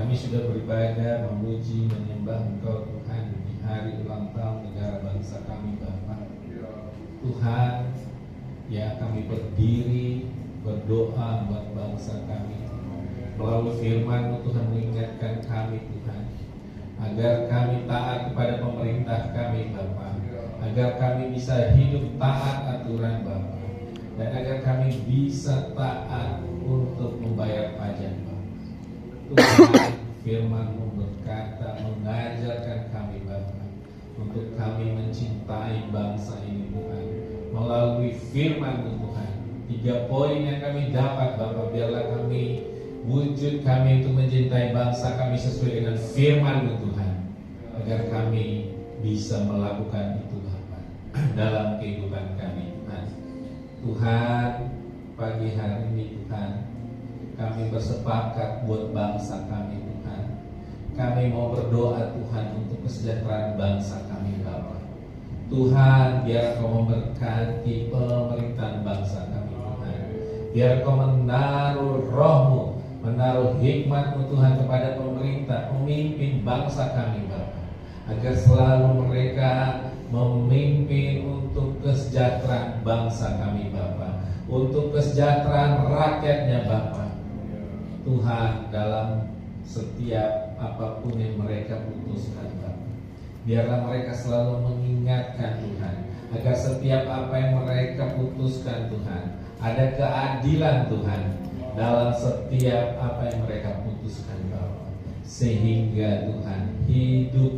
Kami sudah beribadah, memuji, menyembah Engkau Tuhan di hari ulang tahun negara bangsa kami Bapa. Tuhan, ya kami berdiri berdoa buat bangsa kami. Melalui firman-Mu Tuhan mengingatkan kami Tuhan, agar kami taat kepada pemerintah kami Bapa, agar kami bisa hidup taat aturan Bapa, dan agar kami bisa taat untuk membayar pajak Bapa. Tuhan, firman-Mu berkata, mengajarkan kami Bapa, untuk kami mencintai bangsa ini Tuhan. Melalui firman-Mu Tuhan, 3 poin yang kami dapat Bapa, biarlah kami wujud kami untuk mencintai bangsa kami sesuai dengan firman-Mu Tuhan, agar kami bisa melakukan itu Bapa dalam kehidupan kami Tuhan. Tuhan, pagi hari ini Tuhan, kami bersepakat buat bangsa kami Tuhan. Kami mau berdoa Tuhan untuk kesejahteraan bangsa kami Bapa. Tuhan, biar Kau memberkati pemerintahan bangsa kami Tuhan. Biar Kau menaruh roh-Mu, menaruh hikmat-Mu Tuhan kepada pemerintah, pemimpin bangsa kami Bapa, agar selalu mereka memimpin untuk kesejahteraan bangsa kami Bapa, untuk kesejahteraan rakyatnya Bapa. Tuhan, dalam setiap apapun yang mereka putuskan Bapa, biarlah mereka selalu mengingatkan Tuhan, agar setiap apa yang mereka putuskan Tuhan, ada keadilan Tuhan dalam setiap apa yang mereka putuskan Bapa, sehingga Tuhan hidup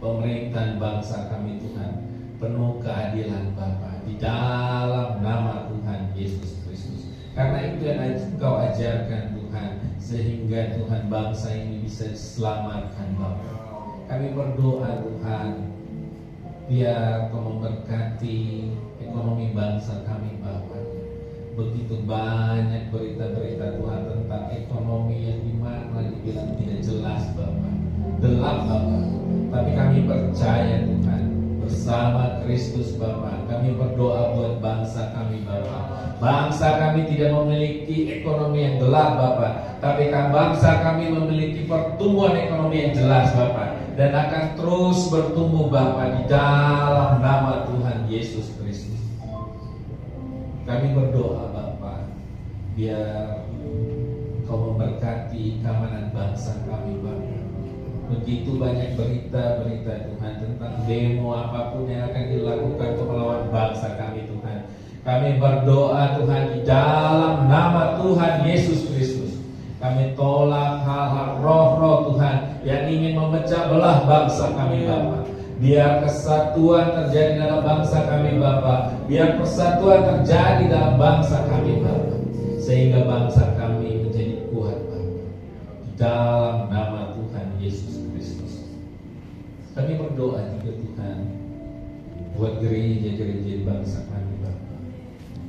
pemerintahan bangsa kami Tuhan penuh keadilan Bapa, di dalam nama Tuhan Yesus Kristus. Karena itu yang Engkau ajarkan Tuhan, sehingga Tuhan bangsa ini bisa diselamatkan Bapa. Kami berdoa Tuhan, biar Kau memberkati ekonomi bangsa kami Bapa. Begitu banyak berita-berita Tuhan tentang ekonomi yang dimana dibilang tidak jelas Bapa, gelap Bapa. Tapi kami percaya Tuhan, bersama Kristus Bapa, kami berdoa buat bangsa kami Bapa. Bangsa kami tidak memiliki ekonomi yang gelap Bapa, tapi kan bangsa kami memiliki pertumbuhan ekonomi yang jelas Bapa, dan akan terus bertumbuh Bapa di dalam nama Tuhan Yesus Kristus. Kami berdoa Bapa, biar Kau memberkati keamanan bangsa kami Bapa. Begitu banyak berita-berita Tuhan tentang demo apapun yang akan dilakukan untuk melawan bangsa kami Tuhan. Kami berdoa Tuhan di dalam nama Tuhan Yesus Kristus. Kami tolak hal-hal roh-roh Tuhan yang ingin memecah belah bangsa kami Bapa. Biar kesatuan terjadi dalam bangsa kami Bapa. Biar persatuan terjadi dalam bangsa kami Bapa, sehingga bangsa kami menjadi kuat Bapa, di dalam nama Tuhan Yesus Kristus. Kami berdoa juga Tuhan buat gereja-gereja di bangsa kami Bapa.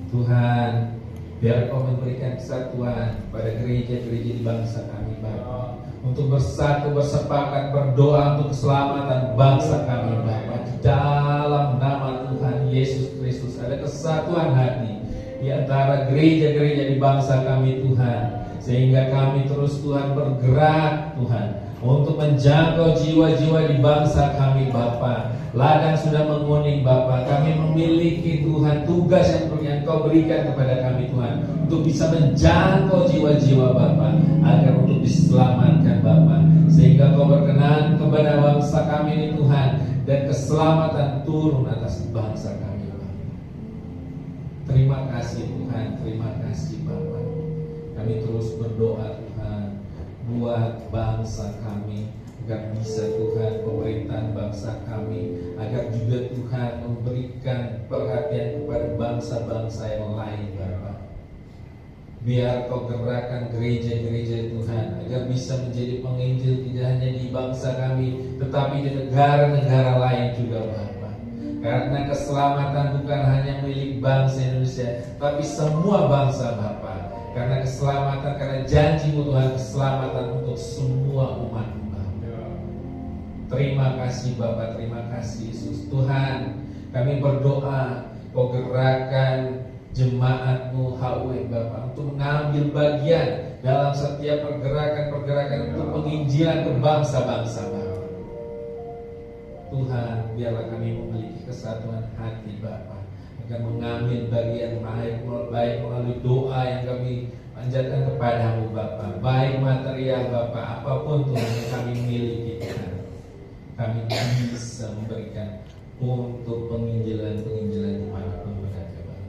Tuhan, biar Kau memberikan kesatuan pada gereja-gereja di bangsa kami Bapa, untuk bersatu bersepakat berdoa untuk keselamatan bangsa kami Bapa, di dalam nama Tuhan Yesus Kristus. Ada kesatuan hati di antara gereja-gereja di bangsa kami Tuhan, sehingga kami terus Tuhan bergerak Tuhan untuk menjangkau jiwa-jiwa di bangsa kami Bapa. Ladang sudah menguning Bapa. Kami memiliki Tuhan tugas yang Kau berikan kepada kami Tuhan, untuk bisa menjangkau jiwa-jiwa Bapa, agar untuk diselamatkan Bapa, sehingga Kau berkenan kepada bangsa kami ini Tuhan, dan keselamatan turun atas bangsa kami Bapa. Terima kasih Tuhan, terima kasih Bapa. Kami terus berdoa Tuhan buat bangsa kami, agar bisa Tuhan pemerintahan bangsa kami, agar juga Tuhan memberikan perhatian kepada bangsa-bangsa yang lain Bapa. Biar Kau gerakkan gereja-gereja Tuhan, agar bisa menjadi penginjil tidak hanya di bangsa kami, tetapi di negara-negara lain juga Bapa. Karena keselamatan bukan hanya milik bangsa Indonesia, tapi semua bangsa Bapa. Karena keselamatan, karena janji-Mu Tuhan, keselamatan untuk semua umat. Terima kasih Bapa, terima kasih Yesus. Tuhan, kami berdoa Kau gerakkan jemaat-Mu HW Bapa, untuk mengambil bagian dalam setiap pergerakan-pergerakan untuk penginjilan ke bangsa-bangsa Bapa. Tuhan, biarlah kami memiliki kesatuan hati Bapa, akan mengambil bagian baik melalui doa yang kami panjatkan kepadamu Bapa, baik material Bapa, apapun Tuhan yang kami miliki Tuhan, kami bisa memberikan untuk penginjilan dimanapun berada Bapa.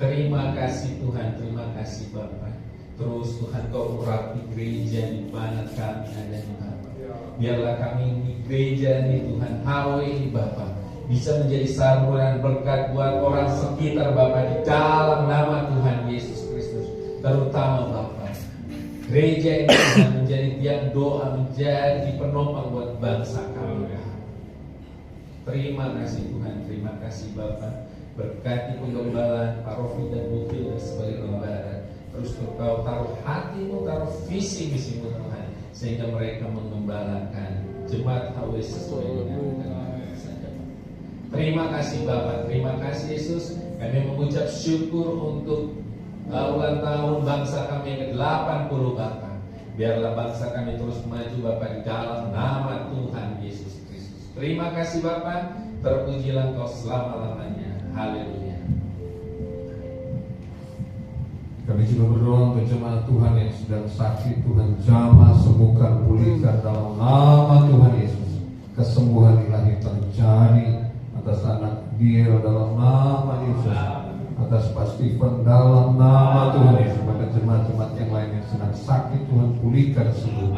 Terima kasih Tuhan, terima kasih Bapa. Terus Tuhan Kau urapi gereja di mana kami ada di Bapa. Biarlah kami di gereja ini Tuhan, HW ini Bapa, bisa menjadi saluran berkat buat orang sekitar Bapa, di dalam nama Tuhan Yesus Kristus. Terutama Bapa, gereja ini Tuhan menjadi tiang doa, menjadi penopang buat bangsa kami Bapa. Terima kasih Tuhan, terima kasih Bapa. Berkati penggembalaan Pak Rofi dan Bu Hilda sebagai gembala. Terus Kau taruh hatimu, taruh visi misimu Tuhan, sehingga mereka mengembalakan jemaat HW sesuai dengan kehendak saja. Terima kasih Bapa, terima kasih Yesus. Kami mengucap syukur untuk ulang tahun bangsa kami yang ke-80 Bapa. Biarlah bangsa kami terus maju Bapa di dalam nama Tuhan Yesus Kristus. Terima kasih Bapa, terpujilah Kau selama-lamanya. Haleluya. Kami juga berdoa untuk jemaat Tuhan yang sedang sakit, Tuhan jamah, sembuhkan, pulihkan dalam nama Tuhan Yesus. Kesembuhan ilahi terjadi atas anak dia dalam nama Yesus, atas Pak Stephen dalam nama Tuhan Yesus. Pada jemaat-jemaat yang lain yang sedang sakit, Tuhan pulihkan sembuh.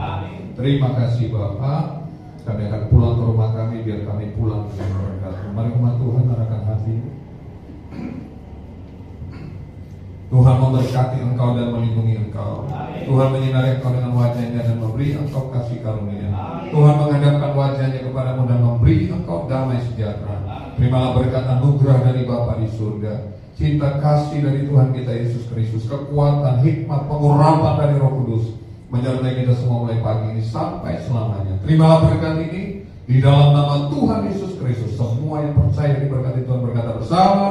Terima kasih Bapa. Kami akan pulang ke rumah kami, biar kami pulang dengan berkat. Mari umat Tuhan arahkan hati. Tuhan memberkati engkau dan melindungi engkau. Tuhan menyinari engkau dengan wajahnya dan memberi engkau kasih karunia. Tuhan menghadapkan wajahnya kepadamu dan memberi engkau damai sejahtera. Terimalah berkat anugerah dari Bapa di surga, cinta kasih dari Tuhan kita Yesus Kristus, kekuatan, hikmat, pengurapan dari Roh Kudus menyertai kita semua mulai pagi ini sampai selamanya. Terimalah berkat ini di dalam nama Tuhan Yesus Kristus. Semua yang percaya diberkati Tuhan berkata bersama.